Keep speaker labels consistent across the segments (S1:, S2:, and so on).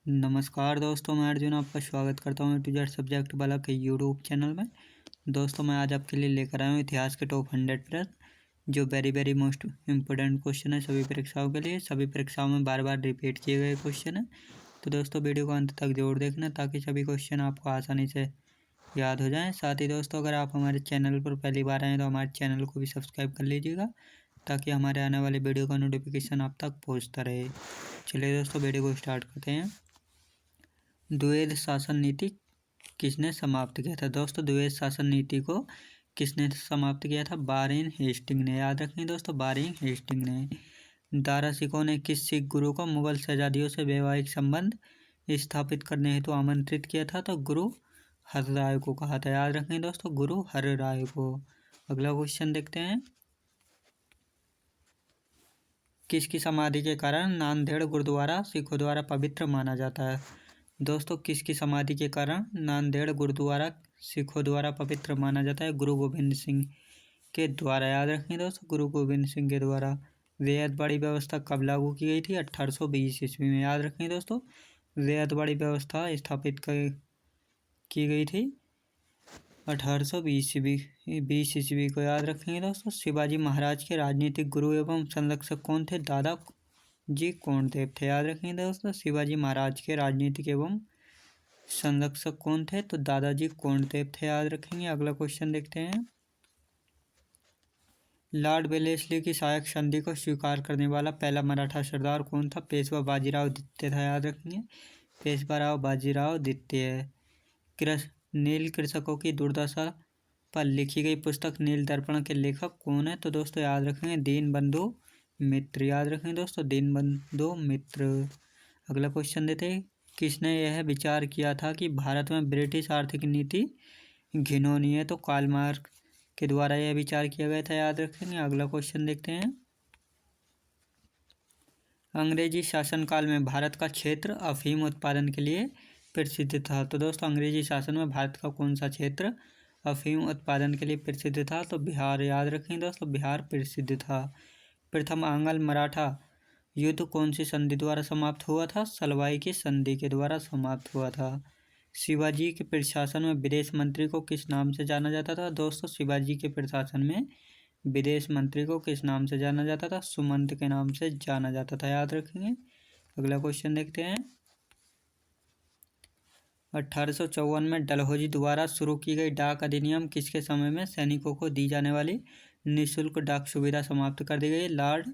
S1: नमस्कार दोस्तों, मैं अर्जुन आपका स्वागत करता हूँ टू जेड सब्जेक्ट वाला के यूट्यूब चैनल में। दोस्तों, मैं आज आपके लिए लेकर आया हूँ इतिहास के टॉप 100 प्रश्न जो वेरी मोस्ट इम्पोर्टेंट क्वेश्चन है सभी परीक्षाओं के लिए। सभी परीक्षाओं में बार बार रिपीट किए गए क्वेश्चन है। तो दोस्तों, वीडियो को अंत तक जरूर देखना ताकि सभी क्वेश्चन आपको आसानी से याद हो जाएँ। साथ ही दोस्तों, अगर आप हमारे चैनल पर पहली बार आएँ तो हमारे चैनल को भी सब्सक्राइब कर लीजिएगा ताकि हमारे आने वाले वीडियो का नोटिफिकेशन आप तक पहुँचता रहे। चलिए दोस्तों, वीडियो को स्टार्ट करते हैं। द्वैध शासन नीति किसने समाप्त किया था? दोस्तों, द्वैध शासन नीति को किसने समाप्त किया था? वारेन हेस्टिंग ने। याद रखें दोस्तों, वारेन हेस्टिंग ने। दारा सिकों ने किस सिख गुरु को मुगल शहजादियों से वैवाहिक संबंध स्थापित करने हेतु आमंत्रित किया था? तो गुरु हरराय को कहा था। याद रखें दोस्तों, गुरु हरराय को। अगला क्वेश्चन देखते हैं। किसकी समाधि के कारण नांदेड़ गुरुद्वारा सिखों द्वारा पवित्र माना जाता है? दोस्तों, किसकी समाधि के कारण नांदेड़ गुरुद्वारा सिखों द्वारा पवित्र माना जाता है? गुरु गोविंद सिंह के द्वारा। याद रखें दोस्तों, गुरु गोविंद सिंह के द्वारा। रैयतवाड़ी व्यवस्था कब लागू की गई थी? 1820 ईस्वी में। याद रखें दोस्तों, रैयतवाड़ी व्यवस्था स्थापित की गई थी 1820 ईस्वी को। याद रखेंगे दोस्तों। शिवाजी महाराज के राजनीतिक गुरु एवं संरक्षक कौन थे? दादा जी कोंडदेव थे। याद रखेंगे दोस्तों, शिवाजी महाराज के राजनीतिक एवं संरक्षक कौन थे? तो दादाजी कोंडदेव थे। याद रखेंगे। अगला क्वेश्चन देखते हैं। लॉर्ड वेलेस्ली की सहायक संधि को स्वीकार करने वाला पहला मराठा सरदार कौन था? पेशवा बाजीराव द्वितीय था। याद रखेंगे, पेशवाराव बाजीराव द्वितीय। नील कृषकों की दुर्दशा पर लिखी गई पुस्तक नील दर्पण के लेखक कौन है? तो दोस्तों, याद रखेंगे दीनबंधु मित्र। याद रखेंगे दोस्तों, दीनबंधु मित्र। अगला क्वेश्चन देते हैं। किसने यह विचार किया था कि भारत में ब्रिटिश आर्थिक नीति घिनौनी है? तो कार्ल मार्क्स के द्वारा यह विचार किया गया था। याद रखेंगे। अगला क्वेश्चन देखते हैं। अंग्रेजी शासनकाल में भारत का क्षेत्र अफीम उत्पादन के लिए प्रसिद्ध था? तो दोस्तों, अंग्रेजी शासन में भारत का कौन सा क्षेत्र अफीम उत्पादन के लिए प्रसिद्ध था? तो बिहार। याद रखें दोस्तों, बिहार प्रसिद्ध था। प्रथम आंग्ल मराठा युद्ध कौन सी संधि द्वारा समाप्त हुआ था? सलवाई की संधि के द्वारा समाप्त हुआ था। शिवाजी के प्रशासन में विदेश मंत्री को किस नाम से जाना जाता था? दोस्तों, शिवाजी के प्रशासन में विदेश मंत्री को किस नाम से जाना जाता था? सुमंत के नाम से जाना जाता था। याद रखेंगे। अगला क्वेश्चन देखते हैं। 1854 में डलहौजी द्वारा शुरू की गई डाक अधिनियम किसके समय में सैनिकों को दी जाने वाली निःशुल्क डाक सुविधा समाप्त कर दी गई? लॉर्ड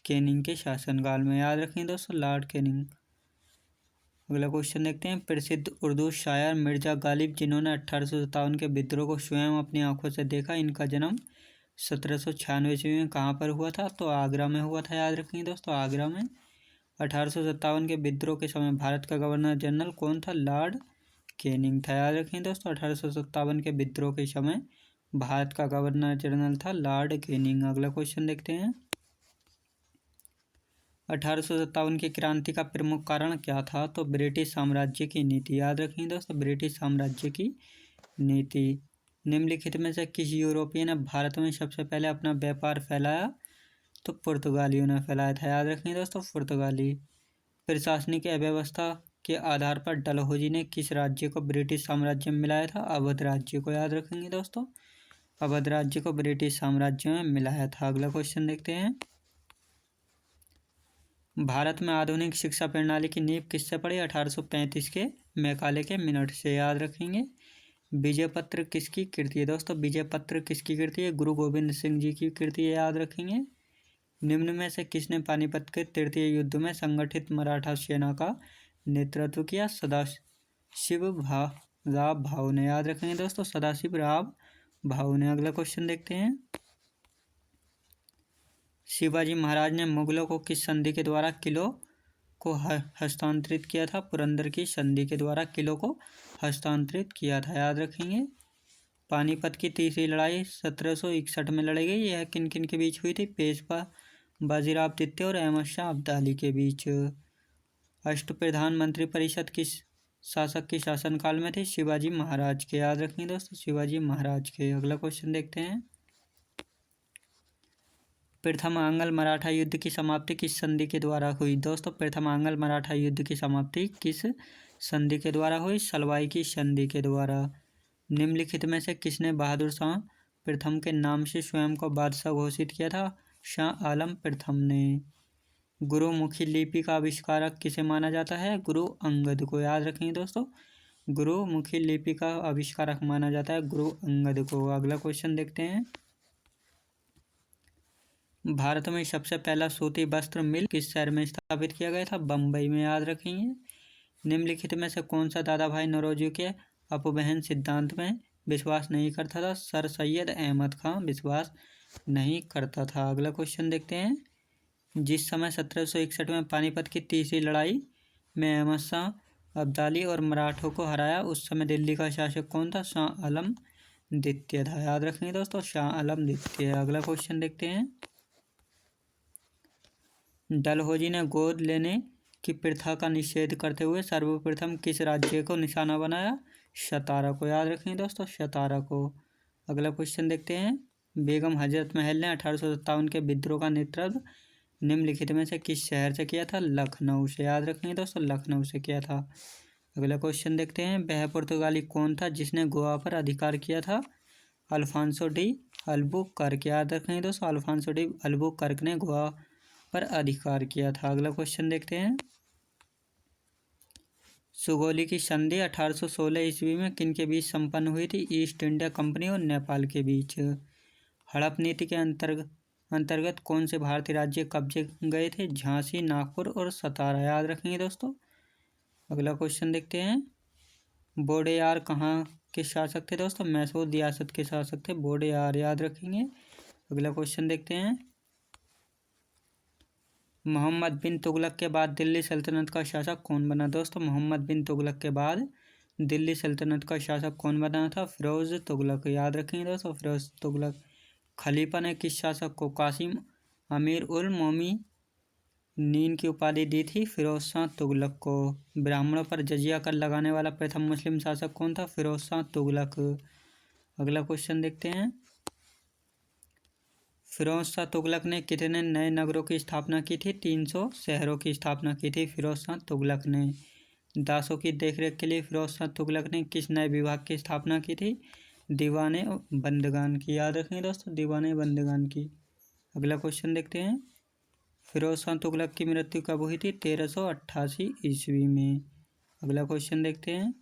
S1: कैनिंग के शासनकाल में। याद रखें दोस्तों, लॉर्ड कैनिंग। अगला क्वेश्चन देखते हैं। प्रसिद्ध उर्दू शायर मिर्जा गालिब, जिन्होंने 1857 के विद्रोह को स्वयं अपनी आंखों से देखा, इनका जन्म 1796 ईस्वी में कहाँ पर हुआ था? तो आगरा में हुआ था। याद रखेंगे दोस्तों, आगरा में। 1857 के विद्रोह के समय भारत का गवर्नर जनरल कौन था? लॉर्ड कैनिंग था। याद रखें दोस्तों, 1857 के विद्रोह के समय भारत का गवर्नर जनरल था लॉर्ड कैनिंग। अगला क्वेश्चन देखते हैं। 1857 की क्रांति का प्रमुख कारण क्या था? तो ब्रिटिश साम्राज्य की नीति। याद रखें दोस्तों, ब्रिटिश साम्राज्य की नीति। निम्नलिखित में से किस यूरोपीय ने भारत में सबसे पहले अपना व्यापार फैलाया? तो पुर्तगालियों ने फैलाया था। याद रखें दोस्तों, पुर्तगाली। प्रशासनिक अव्यवस्था के आधार पर डलहौजी ने किस राज्य को ब्रिटिश साम्राज्य में मिलाया था? अवध राज्य को। याद रखेंगे दोस्तों, अवध राज्य को ब्रिटिश साम्राज्य में मिलाया था। अगला क्वेश्चन देखते हैं। भारत में आधुनिक शिक्षा प्रणाली की नींव किससे पड़ी? 1835 के मैकाले के मिनट से। याद रखेंगे। विजय पत्र किसकी कृति है? दोस्तों, विजय पत्र किसकी कृति है? गुरु गोविंद सिंह जी की कृति है। याद रखेंगे। निम्न में से किसने पानीपत के तृतीय युद्ध में संगठित मराठा सेना का नेतृत्व किया? सदाशिव राव भाऊ ने। याद रखेंगे दोस्तों, सदाशिव राव भाऊ ने। अगला क्वेश्चन देखते हैं। शिवाजी महाराज ने मुगलों को किस संधि के द्वारा किलों को हस्तांतरित किया था? पुरंदर की संधि के द्वारा किलों को हस्तांतरित किया था। याद रखेंगे। पानीपत की तीसरी लड़ाई 1761 में लड़ी गई। यह किन किन के बीच हुई थी? पेशवा बाजीराव द्वितीय और अहमद शाह अब्दाली के बीच। अष्टप्रधान मंत्री परिषद किस शासक के शासनकाल में थे? शिवाजी महाराज के। याद रखेंगे दोस्तों, शिवाजी महाराज के। अगला क्वेश्चन देखते हैं। प्रथम आंग्ल मराठा युद्ध की समाप्ति किस संधि के द्वारा हुई? दोस्तों, प्रथम आंग्ल मराठा युद्ध की समाप्ति किस संधि के द्वारा हुई? सलवाई की संधि के द्वारा। निम्नलिखित में से किसने बहादुर शाह प्रथम के नाम से स्वयं को बादशाह घोषित किया था? शाह आलम प्रथम ने। गुरुमुखी लिपि का आविष्कारक किसे माना जाता है? गुरु अंगद को। याद रखेंगे दोस्तों, गुरुमुखी लिपि का आविष्कारक माना जाता है गुरु अंगद को। अगला क्वेश्चन देखते हैं। भारत में सबसे पहला सूती वस्त्र मिल किस शहर में स्थापित किया गया था? बम्बई में। याद रखेंगे। निम्नलिखित में से कौन सा दादा भाई नौरोजी के अपवहन सिद्धांत में विश्वास नहीं करता था? सर सैयद अहमद खान विश्वास नहीं करता था। अगला क्वेश्चन देखते हैं। जिस समय 1761 में पानीपत की तीसरी लड़ाई में अहमद शाह अब्दाली और मराठों को हराया, उस समय दिल्ली का शासक कौन था? शाह आलम द्वितीय था। याद रखेंगे दोस्तों, शाह आलम द्वितीय। अगला क्वेश्चन देखते हैं। डलहौजी ने गोद लेने की प्रथा का निषेध करते हुए सर्वप्रथम किस राज्य को निशाना बनाया? सतारा को। याद रखेंगे दोस्तों, सतारा को। अगला क्वेश्चन देखते हैं। बेगम हजरत महल ने 1857 के विद्रोह का नेतृत्व निम्नलिखित में से किस शहर से किया था? लखनऊ से। याद रखेंगे दोस्तों, लखनऊ से किया था। अगला क्वेश्चन देखते हैं। वह पुर्तगाली कौन था जिसने गोवा पर अधिकार किया था? Alfonso de Albuquerque. याद रखेंगे दोस्तों, अल्फांसो डी अल्बुकर्क ने गोवा पर अधिकार किया था। अगला क्वेश्चन देखते हैं। सुगौली की संधि 1816 ईस्वी में किन के बीच संपन्न हुई थी? ईस्ट इंडिया कंपनी और नेपाल के बीच। हड़प नीति के अंतर्गत कौन से भारतीय राज्य कब्जे गए थे? झांसी, नागपुर और सतारा। याद रखेंगे दोस्तों। अगला क्वेश्चन देखते हैं। वोडेयार कहाँ के शासक थे? दोस्तों, मैसूर रियासत के शासक थे वोडेयार। याद रखेंगे। अगला क्वेश्चन देखते हैं। मोहम्मद बिन तुगलक के बाद दिल्ली सल्तनत का शासक कौन बना? दोस्तों, मोहम्मद बिन तुगलक के बाद दिल्ली सल्तनत का शासक कौन बना था? फिरोज तुगलक। याद रखेंगे दोस्तों, फिरोज तुगलक। खलीफा ने किस शासक को कासिम अमीर उल मोमिनीन की उपाधि दी थी? फिरोज शाह तुगलक को। ब्राह्मणों पर जजिया कर लगाने वाला प्रथम मुस्लिम शासक कौन था? फिरोज शाह तुगलक। अगला क्वेश्चन देखते हैं। फिरोज शाह तुगलक ने कितने नए नगरों की स्थापना की थी? 300 शहरों की स्थापना की थी फिरोज शाह तुगलक ने। दासों की देखरेख के लिए फिरोज शाह तुगलक ने किस नए विभाग की स्थापना की थी? दीवाने बंदगान की। याद रखेंगे दोस्तों, दीवाने बंदगान की। अगला क्वेश्चन देखते हैं। फिरोज शाह तुगलक की मृत्यु कब हुई थी? 1388 ईस्वी में। अगला क्वेश्चन देखते हैं।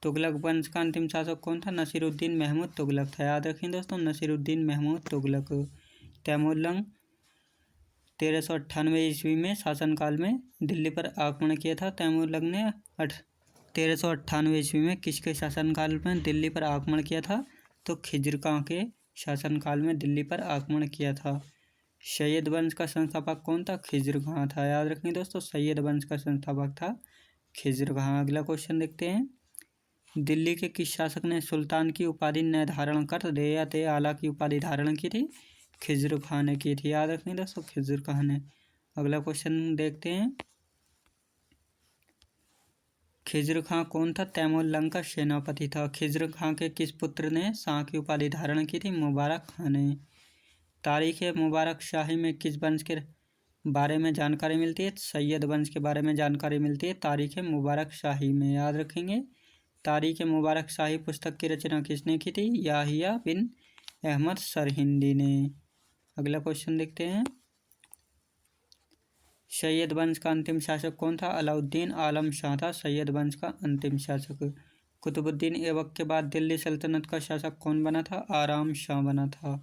S1: तुगलक वंश का अंतिम शासक कौन था? नसीरुद्दीन महमूद तुगलक था। याद रखें दोस्तों, नसीरुद्दीन महमूद तुगलक। तैमूरलंग 1398 ईस्वी में शासनकाल में दिल्ली पर आक्रमण किया था। तैमूरलंग ने 1398 ईस्वी में किसके शासनकाल में दिल्ली पर आक्रमण किया था? तो खिज्र खां के शासनकाल में दिल्ली पर आक्रमण किया था। सैयद वंश का संस्थापक कौन था? खिज्र खां था। याद रखें दोस्तों, सैयद वंश का संस्थापक था खिज्र खां। अगला क्वेश्चन देखते हैं। दिल्ली के किस शासक ने सुल्तान की उपाधि न धारण कर रियायत आला की उपाधि धारण की थी? खिज्र खां ने की थी। याद रखें दोस्तों, खिज्र खां ने। अगला क्वेश्चन देखते हैं। खिज्र खां कौन था? तैमूरलंग का सेनापति था। खिज्र खां के किस पुत्र ने शाह की उपाधि धारण की थी? मुबारक खां ने। तारीख मुबारक शाही में किस वंश के बारे में जानकारी मिलती है? सैयद वंश के बारे में जानकारी मिलती है तारीख मुबारक शाही में। याद रखेंगे। तारीख मुबारक शाही पुस्तक की रचना किसने की थी? याहिया बिन अहमद सरहिंदी ने। अगला क्वेश्चन देखते हैं। सैयद वंश का अंतिम शासक कौन था? अलाउद्दीन आलम शाह था सैयद वंश का अंतिम शासक। कुतुबुद्दीन ऐबक के बाद दिल्ली सल्तनत का शासक कौन बना था? आराम शाह बना था।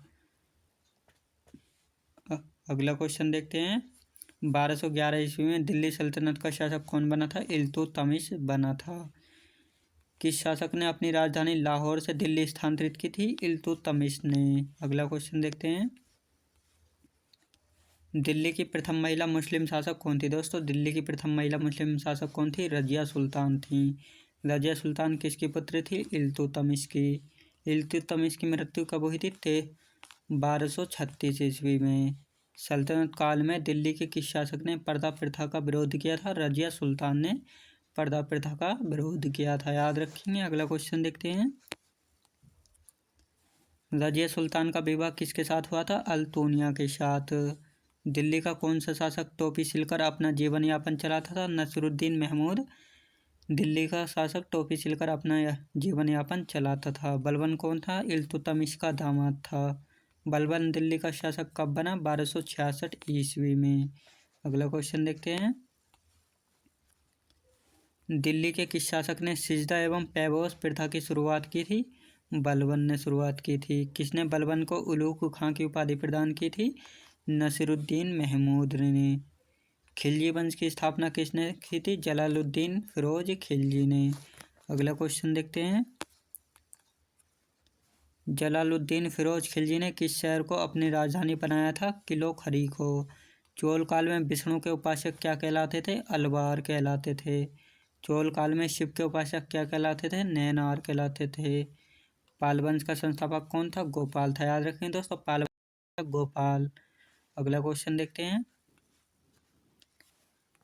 S1: अगला क्वेश्चन देखते हैं। 1211 ईस्वी में दिल्ली सल्तनत का शासक कौन बना था? इल्तुतमिश बना था। किस शासक ने अपनी राजधानी लाहौर से दिल्ली स्थानांतरित की थी? इल्तुतमिश ने। अगला क्वेश्चन देखते हैं। दिल्ली की प्रथम महिला मुस्लिम शासक कौन थी? दोस्तों, दिल्ली की प्रथम महिला मुस्लिम शासक कौन थी? रजिया सुल्तान थी। रजिया सुल्तान किसकी पुत्री थी? इल्तुतमिश की। इल्तुतमिश की मृत्यु कब हुई थी? 1236 ईस्वी में। सल्तनत काल में दिल्ली के किस शासक ने पर्दा प्रथा का विरोध किया था? रजिया सुल्तान ने पर्दा प्रथा का विरोध किया था। याद रखेंगे। अगला क्वेश्चन देखते हैं। रजिया सुल्तान का विवाह किसके साथ हुआ था? अल्तुनिया के साथ। दिल्ली का कौन सा शासक टोपी सिलकर अपना जीवन यापन चलाता था? नसरुद्दीन महमूद दिल्ली का शासक टोपी सिलकर अपना जीवन यापन चलाता था। बलबन कौन था? इल्तुतमिश का दामाद था। बलबन दिल्ली का शासक कब बना? 1266 ईस्वी में। अगला क्वेश्चन देखते हैं। दिल्ली के किस शासक ने सिजदा एवं पैबोस प्रथा की शुरुआत की थी? बलबन ने शुरुआत की थी। किसने बलबन को उलूग खां की उपाधि प्रदान की थी? नसीरुद्दीन महमूद ने। खिलजी वंश की स्थापना किसने की थी? जलालुद्दीन फिरोज खिलजी ने। अगला क्वेश्चन देखते हैं। जलालुद्दीन फिरोज खिलजी ने किस शहर को अपनी राजधानी बनाया था? किलो खरी को। चोल काल में विष्णु के उपासक क्या कहलाते थे? अलवार कहलाते थे। चोल काल में शिव के उपासक क्या कहलाते थे? नैनार कहलाते थे। पाल वंश का संस्थापक कौन था? गोपाल था। याद रखें दोस्तों, पाल गोपाल। अगला क्वेश्चन देखते हैं।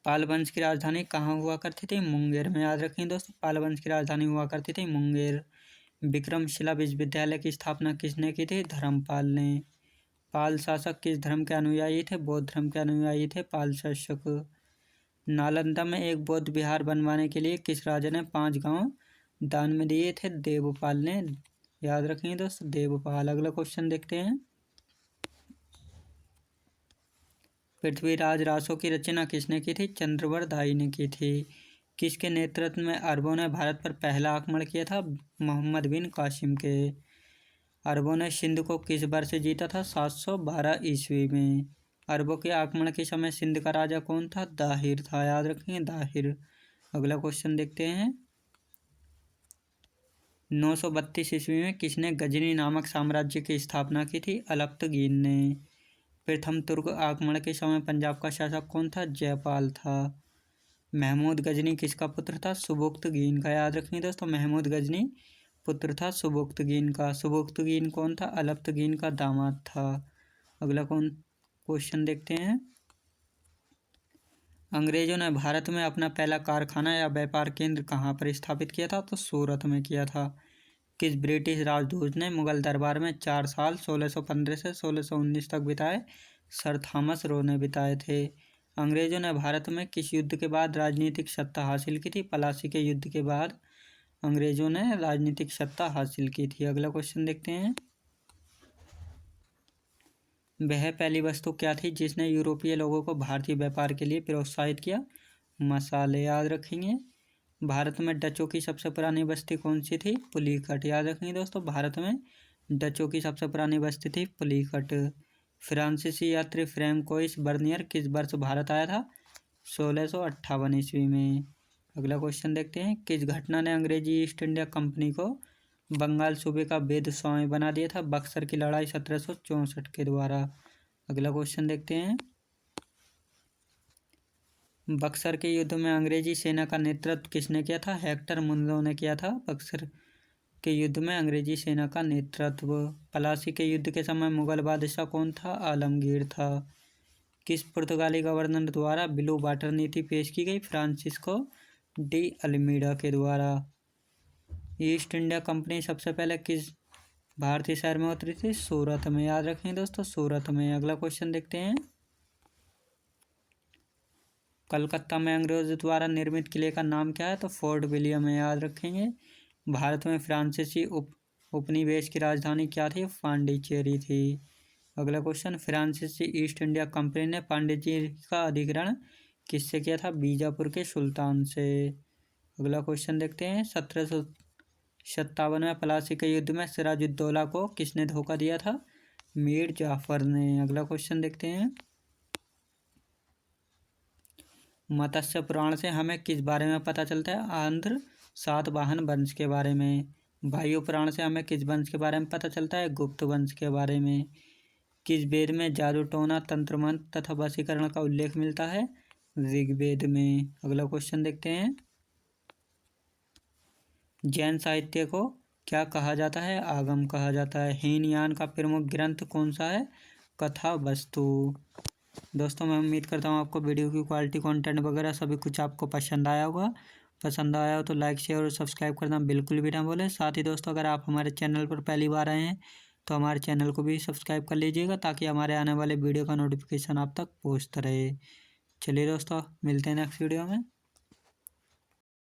S1: पाल वंश की राजधानी कहाँ हुआ करती थी? मुंगेर में। याद रखें दोस्तों, पाल वंश की राजधानी हुआ करती थी मुंगेर। विक्रमशिला विश्वविद्यालय की स्थापना किसने की थी? धर्मपाल ने। पाल शासक किस धर्म के अनुयायी थे? बौद्ध धर्म के अनुयायी थे पाल शासक। नालंदा में एक बौद्ध विहार बनवाने के लिए किस राजा ने 5 गांव दान में दिए थे? देवपाल ने। याद रखेंगे दोस्तों, देवपाल। अगला क्वेश्चन देखते हैं। पृथ्वीराज रासो की रचना किसने की थी? चंद्रवरदाई ने की थी। किसके नेतृत्व में अरबों ने भारत पर पहला आक्रमण किया था? मोहम्मद बिन कासिम के। अरबों ने सिंध को किस वर्ष जीता था? 712 ईस्वी में। अरबों के आक्रमण के समय सिंध का राजा कौन था? दाहिर था। याद रखेंगे, दाहिर। अगला क्वेश्चन देखते हैं। 932 ईस्वी में किसने गजनी नामक साम्राज्य की स्थापना की थी? अलप्तगीन ने। प्रथम तुर्क आक्रमण के समय पंजाब का शासक कौन था? जयपाल था। महमूद गजनी किसका पुत्र था? सुबुक्तगीन का। याद रखेंगे दोस्तों, महमूद गजनी पुत्र था सुबुक्तगीन का। सुबुक्तगीन कौन था? अलप्तगीन का दामाद था। अगला कौन क्वेश्चन देखते हैं। अंग्रेजों ने भारत में अपना पहला कारखाना या व्यापार केंद्र कहाँ पर स्थापित किया था? तो सूरत में किया था। किस ब्रिटिश राजदूत ने मुगल दरबार में 4 साल 1615 से 1619 तक बिताए? सर थॉमस रो ने बिताए थे। अंग्रेजों ने भारत में किस युद्ध के बाद राजनीतिक सत्ता हासिल की थी? प्लासी के युद्ध के बाद अंग्रेजों ने राजनीतिक सत्ता हासिल की थी। अगला क्वेश्चन देखते हैं। वह पहली वस्तु क्या थी जिसने यूरोपीय लोगों को भारतीय व्यापार के लिए प्रोत्साहित किया? मसाले। याद रखेंगे। भारत में डचों की सबसे पुरानी बस्ती कौन सी थी? पुलिकट। याद रखेंगे दोस्तों, भारत में डचों की सबसे पुरानी बस्ती थी पुलिकट। फ्रांसीसी यात्री फ्रैंकोइस बर्नियर किस वर्ष भारत आया था? 1658 ईस्वी में। अगला क्वेश्चन देखते हैं। किस घटना ने अंग्रेजी ईस्ट इंडिया कंपनी को बंगाल सूबे का वेधस्वामी बना दिया था? बक्सर की लड़ाई 1764 के द्वारा। अगला क्वेश्चन देखते हैं। बक्सर के युद्ध में अंग्रेजी सेना का नेतृत्व किसने किया था? हेक्टर मुनरो ने किया था बक्सर के युद्ध में अंग्रेजी सेना का नेतृत्व। प्लासी के युद्ध के समय मुगल बादशाह कौन था? आलमगीर था। किस पुर्तगाली गवर्नर द्वारा ब्लू वाटर नीति पेश की गई? फ्रांसिस्को डी अल्मीडा के द्वारा। ईस्ट इंडिया कंपनी सबसे पहले किस भारतीय शहर में उतरी थी? सूरत में। याद रखें दोस्तों, सूरत में। अगला क्वेश्चन देखते हैं। कलकत्ता में अंग्रेजों द्वारा निर्मित किले का नाम क्या है? तो फोर्ट विलियम है। याद रखेंगे। भारत में फ्रांसीसी उपनिवेश की राजधानी क्या थी? पांडिचेरी थी। अगला क्वेश्चन। फ्रांसीसी ईस्ट इंडिया कंपनी ने पांडिचेरी का अधिग्रहण किससे किया था? बीजापुर के सुल्तान से। अगला क्वेश्चन देखते हैं। 1757 में प्लासी के युद्ध में सिराजुद्दौला को किसने धोखा दिया था? मीर जाफर ने। अगला क्वेश्चन देखते हैं। मत्स्य पुराण से हमें किस बारे में पता चलता है? आंध्र सातवाहन वंश के बारे में। वायु पुराण से हमें किस वंश के बारे में पता चलता है? गुप्त वंश के बारे में। किस वेद में जादू टोना तंत्र मंत्र तथा वशीकरण का उल्लेख मिलता है? ऋग्वेद में। अगला क्वेश्चन देखते हैं। जैन साहित्य को क्या कहा जाता है? आगम कहा जाता है। हीनयान का प्रमुख ग्रंथ कौन सा है? कथा वस्तु। दोस्तों, मैं उम्मीद करता हूँ आपको वीडियो की क्वालिटी, कंटेंट वगैरह सभी कुछ आपको पसंद आया होगा। पसंद आया हो तो लाइक शेयर और सब्सक्राइब करना बिल्कुल भी ना भूलें। साथ ही दोस्तों, अगर आप हमारे चैनल पर पहली बार आए हैं तो हमारे चैनल को भी सब्सक्राइब कर लीजिएगा ताकि हमारे आने वाले वीडियो का नोटिफिकेशन आप तक पहुँचता रहे। चलिए दोस्तों, मिलते हैं नेक्स्ट वीडियो में।